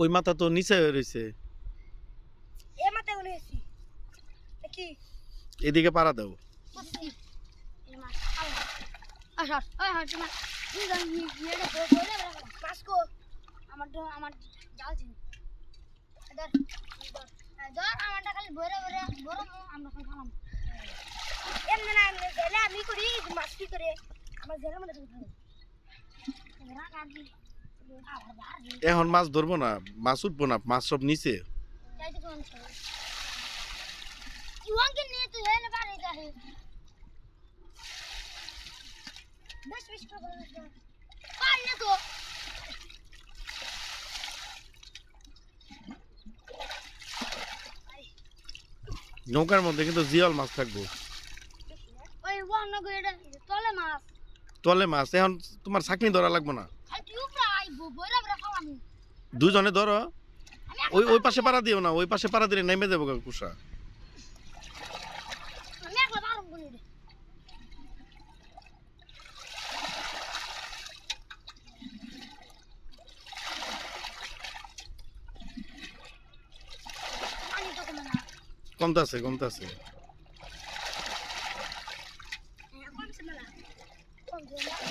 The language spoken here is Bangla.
ওই মাথা তো নিচে হয়ে রয়েছে। এ মাথায় উনি এসি কি এদিকে পাড়া দাও। বুঝছি এ মাছ আল্লাহ আচ্ছা ওই হচ্ছে না তুই জানি ইয়েটা বলে মাছ কো আমার জাল চিনি ধর ধর আমারটা খালি বইরে বইরে বড় আমরা খালি খালাম এমনি না এমনি গেলে আমি করি মাছ কি করে আমার জেলের মধ্যে ঢুকে রাখ আর দি এখন মাছ ধরবো না, মাছ উঠবো না, মাছ সব নিচে। যাই তো কোন ইওয়াঙ্কে নিয়ে তুই এনে বাড়ি যাই বেশ বেশ করে পার না তো নৌকার মধ্যে কিন্তু জিয়াল মাছ থাকবো। ওই ওয়ান গো এটা তলে মাছ তলে মাছ এখন তোমার ছাকনি ধরা লাগবো না, আর তুই উপরে আই বইরা বইরা খাওয়াম দুজনে ধরো। ওই ওই পাশে পাড়া দিও না, ওই পাশে পাড়া দিলে নেমে যাবো কুসা। আমি একলা পারব বলি রে পানি তো কমে না কমতাছে কমতাছে। কমছে না কমছে না